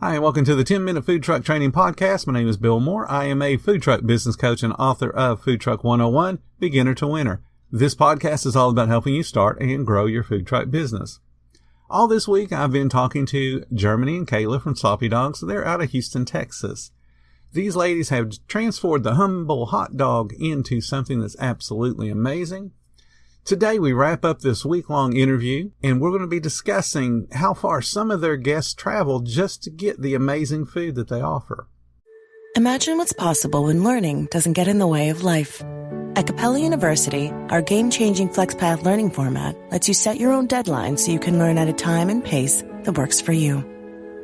Hi, and welcome to the 10-Minute Food Truck Training Podcast. My name is Bill Moore. I am a food truck business coach and author of Food Truck 101, Beginner to Winner. This podcast is all about helping you start and grow your food truck business. All this week, I've been talking to Germany and Kayla from Sloppy Dogs. They're out of Houston, Texas. These ladies have transformed the humble hot dog into something that's absolutely amazing. Today, we wrap up this week-long interview, and we're going to be discussing how far some of their guests travel just to get the amazing food that they offer. Imagine what's possible when learning doesn't get in the way of life. At Capella University, our game-changing FlexPath learning format lets you set your own deadline so you can learn at a time and pace that works for you.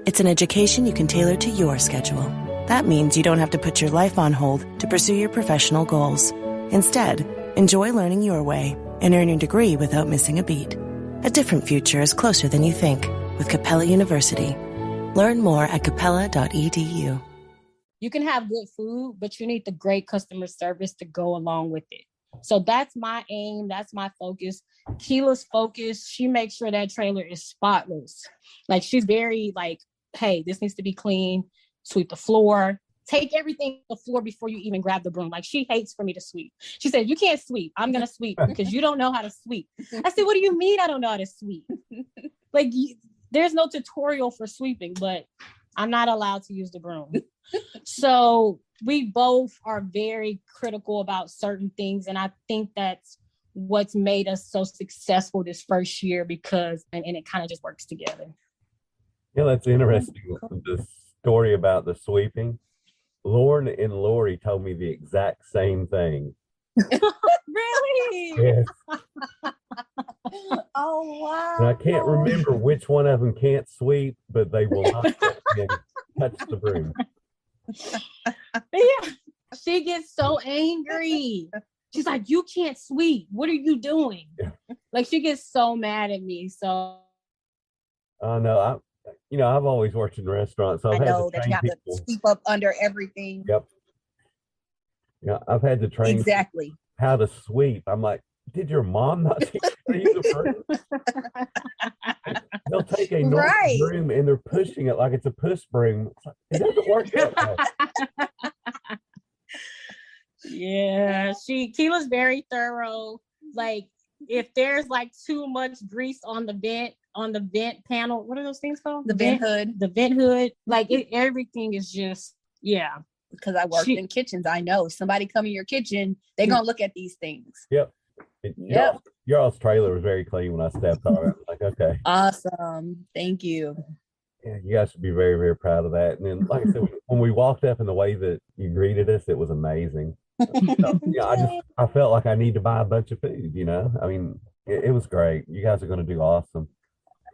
It's an education you can tailor to your schedule. That means you don't have to put your life on hold to pursue your professional goals. Instead, enjoy learning your way and earn your degree without missing a beat. A different future is closer than you think with Capella University. Learn more at capella.edu. You can have good food, but you need the great customer service to go along with it. So that's my aim. That's my focus. Keela's focus, she makes sure that trailer is spotless. Like, she's very like, hey, this needs to be clean, sweep the floor. Take everything off the floor before you even grab the broom. Like, she hates for me to sweep. She said, you can't sweep. I'm going to sweep because you don't know how to sweep. I said, what do you mean I don't know how to sweep? Like, there's no tutorial for sweeping, but I'm not allowed to use the broom. So we both are very critical about certain things. And I think that's what's made us so successful this first year because, and it kind of just works together. Yeah, that's interesting. The story about the sweeping. Lauren and Lori told me the exact same thing. Really? Yes. Oh, wow. And I can't remember which one of them can't sweep, but they will not touch the broom. Yeah. She gets so angry. She's like, you can't sweep. What are you doing? Yeah. Like, she gets so mad at me. So No, I've always worked in restaurants, so I've had to train that you have people. to sweep up under everything. Yep. Yeah, I've had to train Exactly. how to sweep. I'm like, did your mom not teach you to use a broom? They'll take a normal broom and they're pushing it like it's a push broom. It's like, it doesn't work that way. Yeah, Keela's very thorough. Like, if there's like too much grease on the vent panel, what are those things called? The vent hood. Like, everything is just, yeah. Because I worked in kitchens, I know somebody come in your kitchen, they're gonna look at these things. Yep. Your all's trailer was very clean when I stepped on it. Like, okay. Awesome. Thank you. Yeah, you guys should be very, very proud of that. And then, like I said, when we walked up in the way that you greeted us, it was amazing. So, I felt like I need to buy a bunch of food, I mean, it was great. You guys are going to do awesome.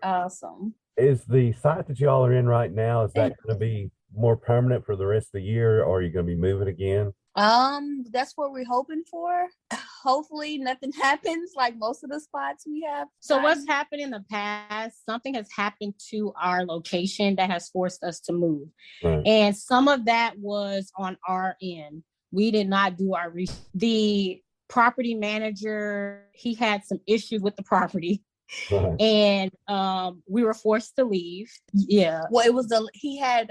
Awesome. Is the site that y'all are in right now, is that going to be more permanent for the rest of the year, or are you going to be moving again? That's what we're hoping for. Hopefully nothing happens like most of the spots we have. So what's happened in the past, something has happened to our location that has forced us to move. Right. And some of that was on our end. We did not do our research. The property manager, he had some issues with the property. Right. And we were forced to leave. Yeah. Well, he had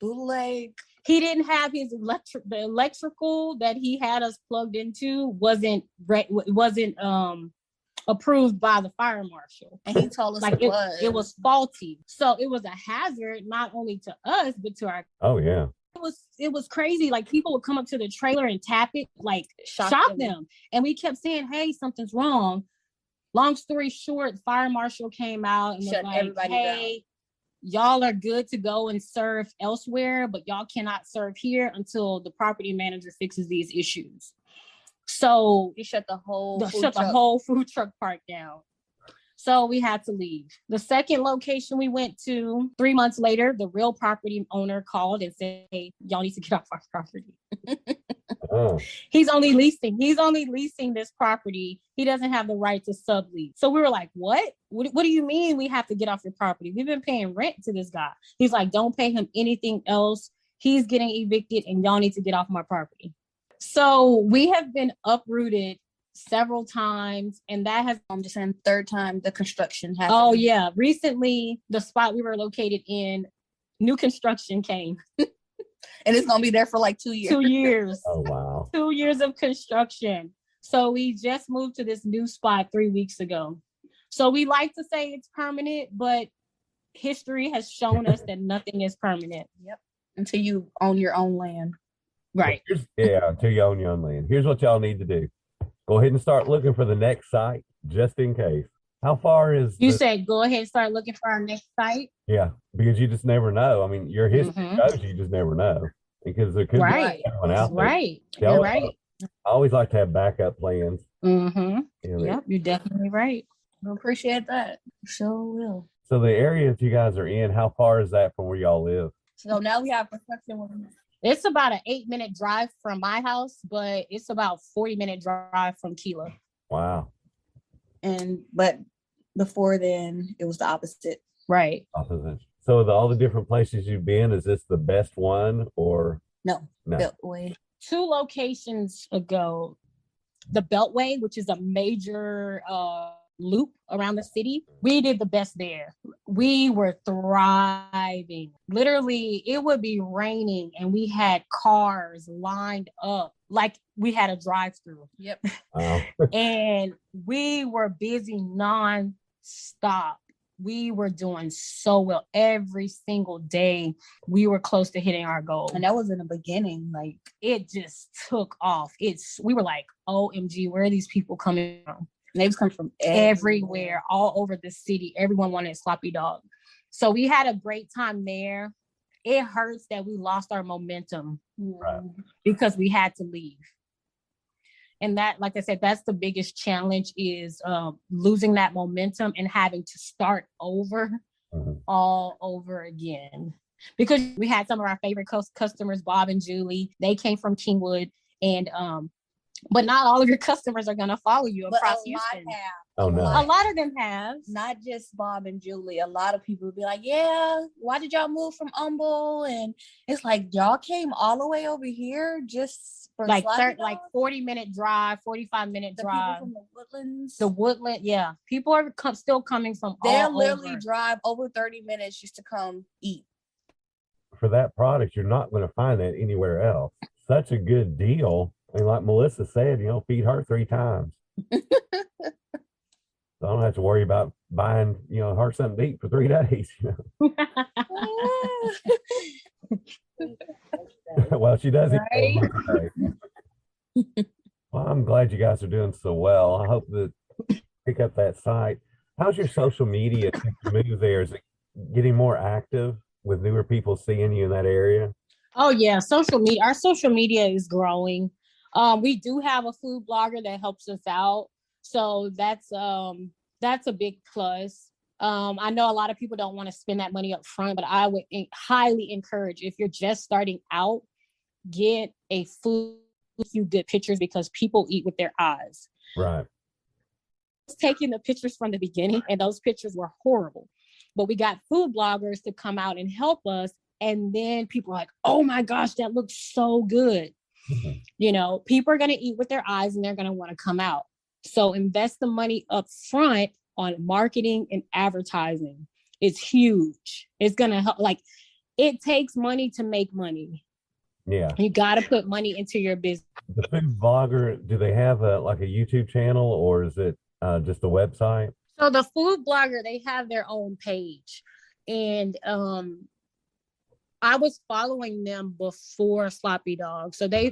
bootleg. He didn't have his the electrical that he had us plugged into wasn't approved by the fire marshal. And he told us like it was faulty. So it was a hazard not only to us but to our. Oh yeah. It was crazy. Like, people would come up to the trailer and tap it, like shock them. And we kept saying, hey, something's wrong. Long story short, fire marshal came out and shut was like, everybody hey, down. Y'all are good to go and serve elsewhere, but y'all cannot serve here until the property manager fixes these issues. So he shut the whole food truck park down. So we had to leave. The second location we went to, 3 months later, the real property owner called and said, hey, y'all need to get off our property. Oh. He's only leasing this property. He doesn't have the right to sublease. So we were like, what do you mean we have to get off your property? We've been paying rent to this guy. He's like, don't pay him anything else. He's getting evicted and y'all need to get off my property. So we have been uprooted several times, and that has, I'm just saying, third time the construction happened. Oh yeah. Recently, the spot we were located in, New construction came. And it's gonna be there for like 2 years. 2 years. Oh, wow. 2 years of construction. So we just moved to this new spot 3 weeks ago. So we like to say it's permanent, but history has shown us that nothing is permanent. Yep. Until you own your own land. Right. Yeah, until you own your own land. Here's what y'all need to do. Go ahead and start looking for the next site, just in case. How far is you said go ahead and start looking for our next site? Yeah, because you just never know. I mean, your history shows you just never know. Because there could be someone out there. Right. You're right. I always like to have backup plans. Yep, you're definitely right. I appreciate that. Sure will. So the area that you guys are in, how far is that from where y'all live? So now we have construction. It's about an 8-minute drive from my house, but it's about 40-minute drive from Keela. Wow. But before then, it was the opposite. Right. Opposite. So all the different places you've been, is this the best one or? No. Beltway. 2 locations ago, the Beltway, which is a major loop around the city, we did the best there. We were thriving. Literally, it would be raining and we had cars lined up like we had a drive-through. Yep. Wow. And we were busy non-stop. We were doing so well every single day. We were close to hitting our goal. And that was in the beginning. Like, it just took off. We were like, OMG, where are these people coming from? And they was coming from everywhere, all over the city. Everyone wanted sloppy dog. So we had a great time there. It hurts that we lost our momentum because we had to leave. And that, like I said, that's the biggest challenge is losing that momentum and having to start over all over again. Because we had some of our favorite customers, Bob and Julie. They came from Kingwood, and but not all of your customers are going to follow you across Houston. Oh, no. A lot of them have. Not just Bob and Julie. A lot of people would be like, yeah, why did y'all move from Humble? And it's like, y'all came all the way over here just for like 40-minute drive, 45-minute drive. People from the Woodlands. The Woodland, yeah. People are still coming from They'll literally drive over 30 minutes just to come eat. For that product, you're not going to find that anywhere else. Such a good deal. I mean, like Melissa said, feed her 3 times. So I don't have to worry about buying, her something to eat for 3 days. Well, she does eat. Well, I'm glad you guys are doing so well. I hope that pick up that site. How's your social media move there? Is it getting more active with newer people seeing you in that area? Oh yeah, social media. Our social media is growing. We do have a food blogger that helps us out. So that's a big plus. I know a lot of people don't want to spend that money up front, but I would highly encourage, if you're just starting out, get a food with you good pictures, because people eat with their eyes. Right. Taking the pictures from the beginning, and those pictures were horrible. But we got food bloggers to come out and help us. And then people are like, oh my gosh, that looks so good. People are going to eat with their eyes and they're going to want to come out. So invest the money up front on marketing and advertising. It's huge. It's going to help. It takes money to make money. Yeah. You got to put money into your business. The food blogger, do they have a YouTube channel, or is it just a website? So the food blogger, they have their own page. And I was following them before Sloppy Dog. So they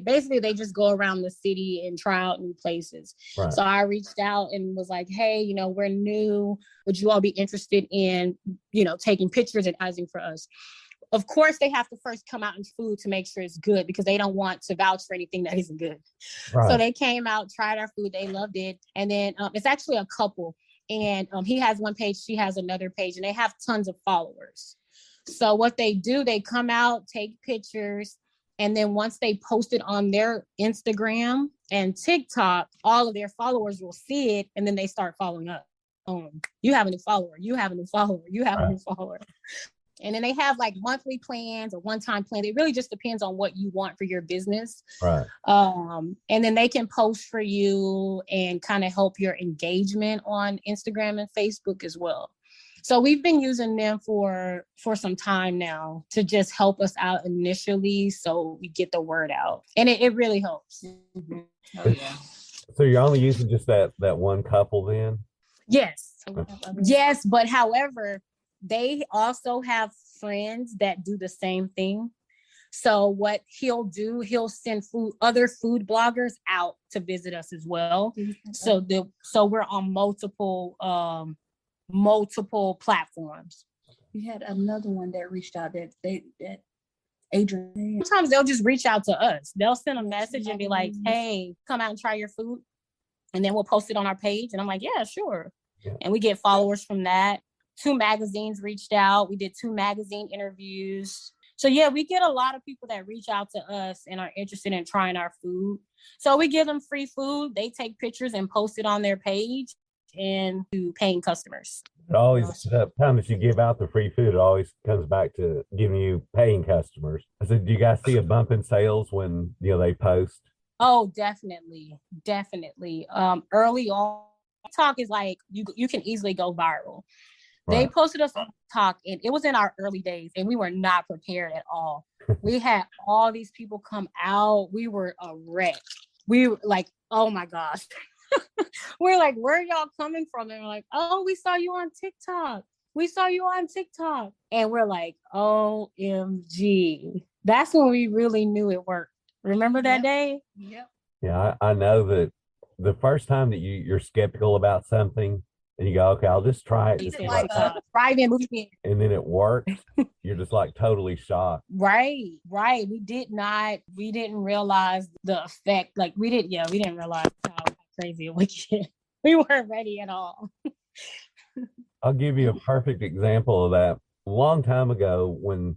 just go around the city and try out new places. Right. So I reached out and was like, hey, we're new. Would you all be interested in, taking pictures and advertising for us? Of course, they have to first come out in food to make sure it's good, because they don't want to vouch for anything that isn't good. Right. So they came out, tried our food. They loved it. And then it's actually a couple. And he has one page, she has another page, and they have tons of followers. So what they do, they come out, take pictures, and then once they post it on their Instagram and TikTok, all of their followers will see it, and then they start following up. You have a new follower, you have a new follower, you have a new follower. And then they have monthly plans or one-time plans. It really just depends on what you want for your business. Right. And then they can post for you and kind of help your engagement on Instagram and Facebook as well. So we've been using them for some time now to just help us out initially so we get the word out. And it really helps. Mm-hmm. Oh, yeah. So you're only using just that one couple then? Yes. Yes, but however, they also have friends that do the same thing. So what he'll do, he'll send other food bloggers out to visit us as well. Mm-hmm. So we're on multiple platforms. We had another one that reached out that Adrian. Sometimes they'll just reach out to us. They'll send a message and be like, hey, come out and try your food. And then we'll post it on our page. And I'm like, yeah, sure. Yeah. And we get followers from that. 2 magazines reached out. We did 2 magazine interviews. So yeah, we get a lot of people that reach out to us and are interested in trying our food. So we give them free food. They take pictures and post it on their page and to paying customers. It always, the time that you give out the free food, it always comes back to giving you paying customers. So do you guys see a bump in sales when, they post? Oh, definitely. Early on, TikTok is like, you can easily go viral. Right. They posted us on TikTok, and it was in our early days, and we were not prepared at all. We had all these people come out. We were a wreck. We were like, oh my gosh. We're like, where are y'all coming from? And we're like, oh, we saw you on TikTok. And we're like, OMG. That's when we really knew it worked. Remember that day? Yep. Yeah, I know that the first time that you're skeptical about something, and you go, okay, I'll just try it. And then it works. You're just like totally shocked. Right. We didn't realize the effect. Like we didn't realize how crazy it would get. We weren't ready at all. I'll give you a perfect example of that. A long time ago when,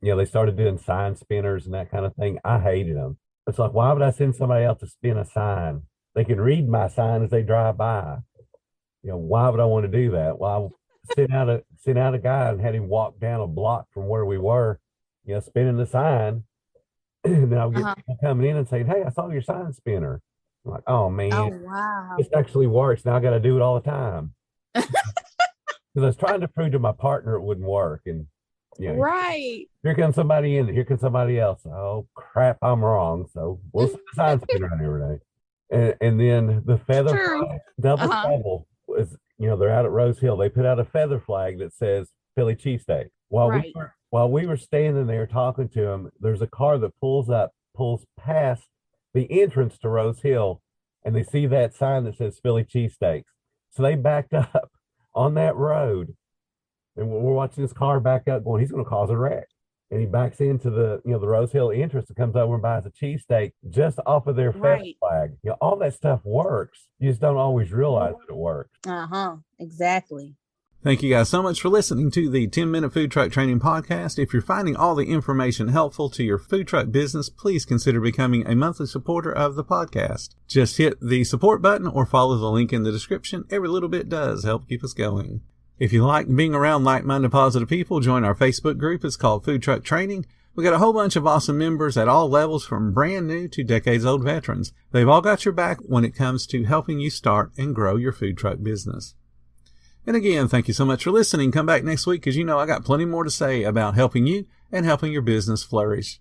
they started doing sign spinners and that kind of thing, I hated them. It's like, why would I send somebody else to spin a sign? They can read my sign as they drive by. Why would I want to do that? Well, I sent out a guy and had him walk down a block from where we were, spinning the sign. And then I'll get people coming in and saying, hey, I saw your sign spinner. I'm like, oh man, wow, this actually works. Now I got to do it all the time. Because I was trying to prove to my partner it wouldn't work. And, right. Here comes somebody in, here comes somebody else. Oh crap, I'm wrong. So we'll send the sign spinner around every day. And then the feather flag, double trouble is, they're out at Rose Hill. They put out a feather flag that says Philly cheesesteak. While we were standing there talking to them, there's a car that pulls past the entrance to Rose Hill, and they see that sign that says Philly cheesesteaks. So they backed up on that road, and we're watching this car back up going, he's going to cause a wreck. And he backs into the Rose Hill entrance and comes over and buys a cheesesteak just off of their feather flag. All that stuff works. You just don't always realize that it works. Exactly. Thank you guys so much for listening to the 10-Minute Food Truck Training Podcast. If you're finding all the information helpful to your food truck business, please consider becoming a monthly supporter of the podcast. Just hit the support button or follow the link in the description. Every little bit does help keep us going. If you like being around like-minded positive people, join our Facebook group. It's called Food Truck Training. We got a whole bunch of awesome members at all levels, from brand new to decades-old veterans. They've all got your back when it comes to helping you start and grow your food truck business. And again, thank you so much for listening. Come back next week because I got plenty more to say about helping you and helping your business flourish.